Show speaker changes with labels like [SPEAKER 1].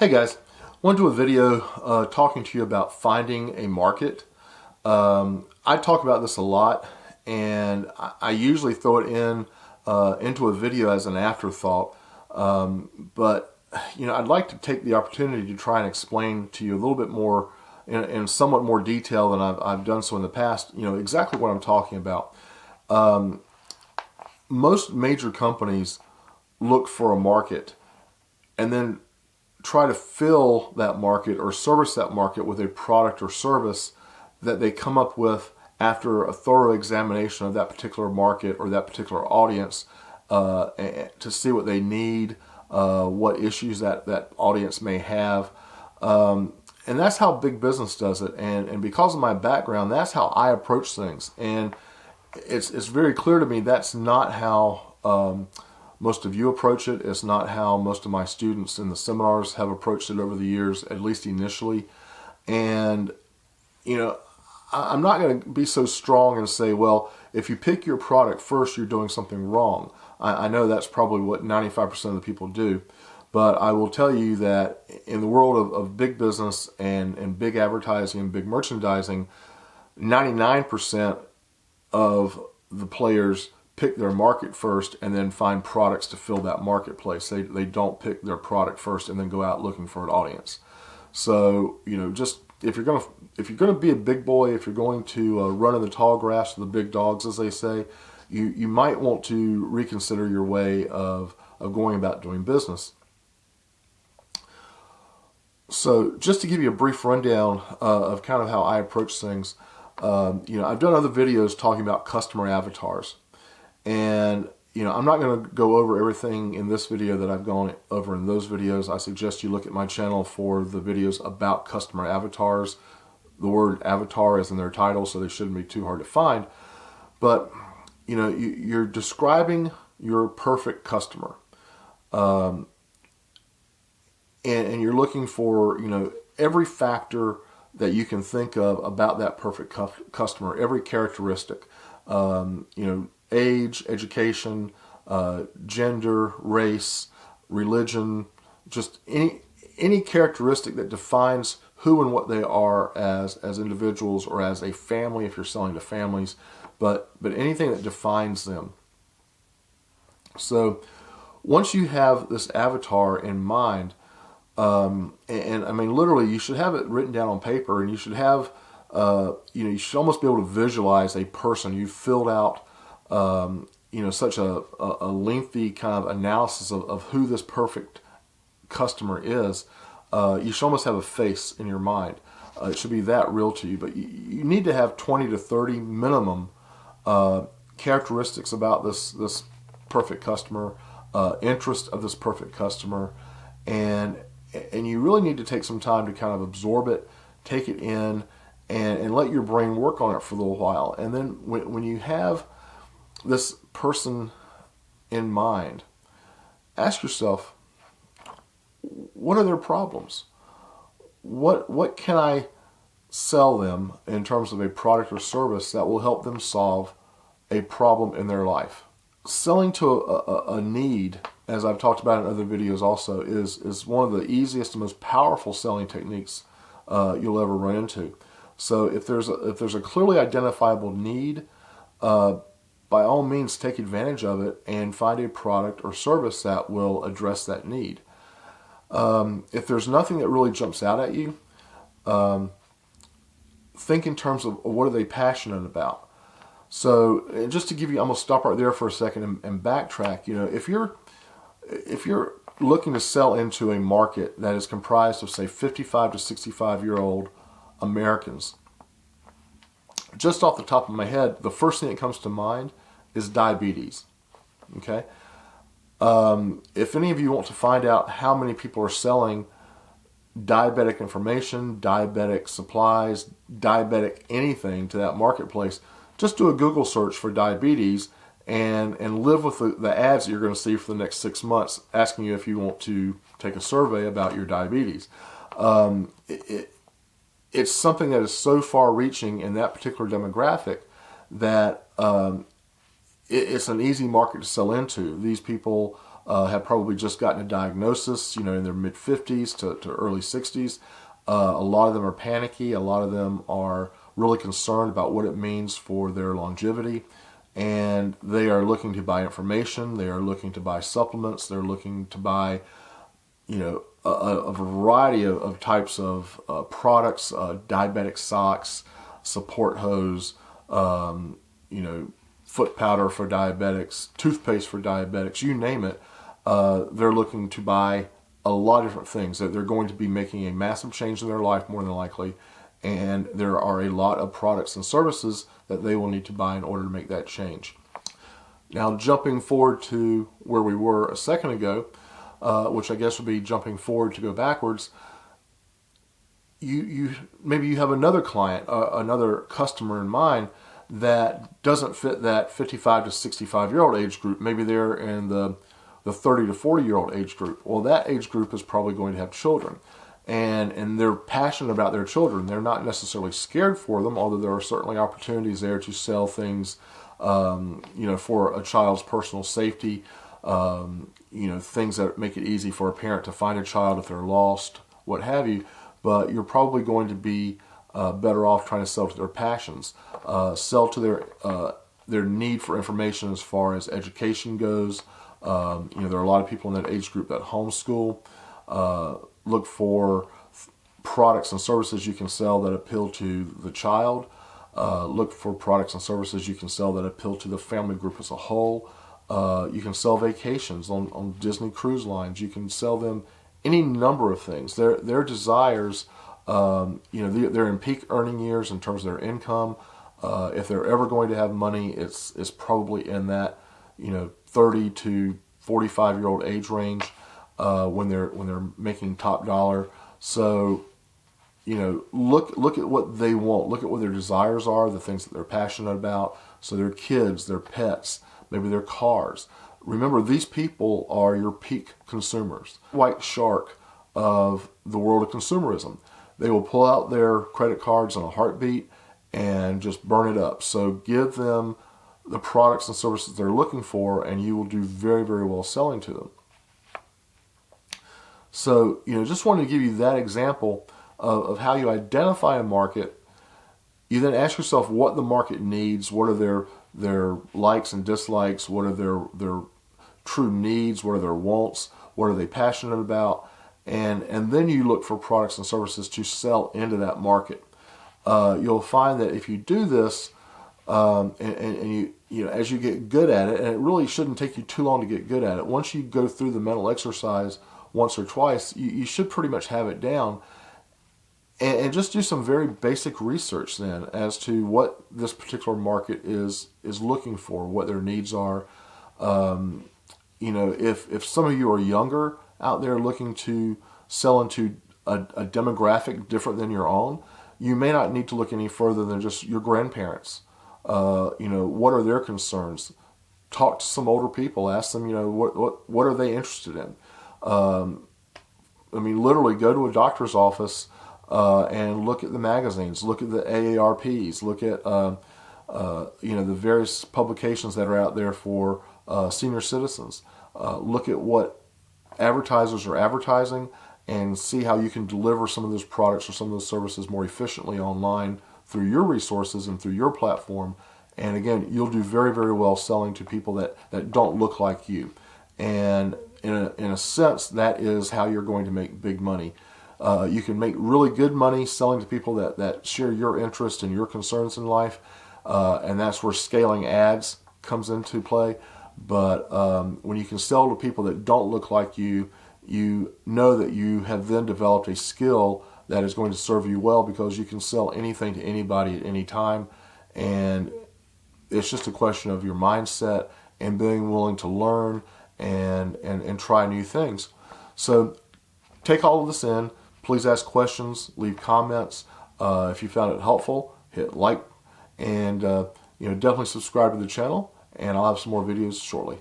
[SPEAKER 1] Hey guys, I want to do a video talking to you about finding a market. I talk about this a lot, and I usually throw it into a video as an afterthought. But I'd like to take the opportunity to try and explain to you a little bit more in somewhat more detail than I've done so in the past. Exactly what I'm talking about. Most major companies look for a market and then try to fill that market or service that market with a product or service that they come up with after a thorough examination of that particular market or that particular audience to see what they need, what issues that audience may have. And that's how big business does it. And because of my background, that's how I approach things. And it's very clear to me that's not how most of you approach it. It's not how most of my students in the seminars have approached it over the years, at least initially. And, I'm not going to be so strong and say, well, if you pick your product first, you're doing something wrong. I know that's probably what 95% of the people do. But I will tell you that in the world of big business and big advertising and big merchandising, 99% of the players pick their market first and then find products to fill that marketplace. They don't pick their product first and then go out looking for an audience. So, just if you're going to be a big boy, if you're going to run in the tall grass of the big dogs, as they say, you might want to reconsider your way of going about doing business. So just to give you a brief rundown of kind of how I approach things, I've done other videos talking about customer avatars. And, I'm not going to go over everything in this video that I've gone over in those videos. I suggest you look at my channel for the videos about customer avatars. The word avatar is in their title, so they shouldn't be too hard to find. But, you're describing your perfect customer. And you're looking for, every factor that you can think of about that perfect customer, every characteristic, age, education, gender, race, religion, just any characteristic that defines who and what they are as individuals or as a family if you're selling to families, but anything that defines them. So once you have this avatar in mind, and I mean literally you should have it written down on paper, and you should have you should almost be able to visualize a person. You filled out such a lengthy kind of analysis of who this perfect customer is. You should almost have a face in your mind. It should be that real to you. But you need to have 20 to 30 minimum characteristics about this perfect customer, interest of this perfect customer, and you really need to take some time to kind of absorb it, take it in, and let your brain work on it for a little while. And then when you have this person in mind, ask yourself, what are their problems? What can I sell them in terms of a product or service that will help them solve a problem in their life? Selling to a need, as I've talked about in other videos also, is one of the easiest and most powerful selling techniques you'll ever run into. So if there's a clearly identifiable need, by all means take advantage of it and find a product or service that will address that need. If there's nothing that really jumps out at you, think in terms of what are they passionate about. So just to give you, I'm going to stop right there for a second and backtrack. If you're looking to sell into a market that is comprised of, say, 55 to 65-year-old Americans, just off the top of my head, the first thing that comes to mind is diabetes. Okay? If any of you want to find out how many people are selling diabetic information, diabetic supplies, diabetic anything to that marketplace, just do a Google search for diabetes and live with the ads that you're going to see for the next 6 months asking you if you want to take a survey about your diabetes. It's something that is so far-reaching in that particular demographic that it's an easy market to sell into. These people have probably just gotten a diagnosis, in their mid-50s to early 60s. A lot of them are panicky. A lot of them are really concerned about what it means for their longevity. And they are looking to buy information. They are looking to buy supplements. They're looking to buy, a variety of types of products, diabetic socks, support hose, foot powder for diabetics, toothpaste for diabetics, you name it. They're looking to buy a lot of different things. That they're going to be making a massive change in their life, more than likely, and there are a lot of products and services that they will need to buy in order to make that change. Now, jumping forward to where we were a second ago, which I guess would be jumping forward to go backwards. Maybe you have another client, another customer in mind that doesn't fit that 55 to 65-year-old age group. Maybe they're in the 30 to 40-year-old age group. Well, that age group is probably going to have children. And they're passionate about their children. They're not necessarily scared for them, although there are certainly opportunities there to sell things, for a child's personal safety, things that make it easy for a parent to find a child if they're lost, what have you. But you're probably going to be better off trying to sell to their passions, sell to their need for information as far as education goes. There are a lot of people in that age group that homeschool. Look for products and services you can sell that appeal to the child. Look for products and services you can sell that appeal to the family group as a whole. You can sell vacations on Disney Cruise Lines. You can sell them any number of things. Their desires, they're in peak earning years in terms of their income. If they're ever going to have money, it's probably in that 30 to 45-year-old age range when they're making top dollar. So look at what they want. Look at what their desires are, the things that they're passionate about. So their kids, their pets, maybe their cars. Remember, these people are your peak consumers. White shark of the world of consumerism. They will pull out their credit cards in a heartbeat and just burn it up. So give them the products and services they're looking for, and you will do very, very well selling to them. So, just wanted to give you that example of how you identify a market. You then ask yourself what the market needs, what are their likes and dislikes, what are their true needs, what are their wants, what are they passionate about, and then you look for products and services to sell into that market. You'll find that if you do this, and you as you get good at it, and it really shouldn't take you too long to get good at it. Once you go through the mental exercise once or twice, you should pretty much have it down. And just do some very basic research then as to what this particular market is looking for, what their needs are. If some of you are younger out there looking to sell into a demographic different than your own, you may not need to look any further than just your grandparents. What are their concerns? Talk to some older people. Ask them, what are they interested in? Literally go to a doctor's office and look at the magazines, look at the AARPs, look at the various publications that are out there for senior citizens. Look at what advertisers are advertising and see how you can deliver some of those products or some of those services more efficiently online through your resources and through your platform. And again, you'll do very, very well selling to people that don't look like you. And in a sense, that is how you're going to make big money. You can make really good money selling to people that share your interest and your concerns in life. And that's where scaling ads comes into play. But when you can sell to people that don't look like you, you know that you have then developed a skill that is going to serve you well, because you can sell anything to anybody at any time. And it's just a question of your mindset and being willing to learn and try new things. So take all of this in. Please ask questions, leave comments. If you found it helpful, hit like, and definitely subscribe to the channel, and I'll have some more videos shortly.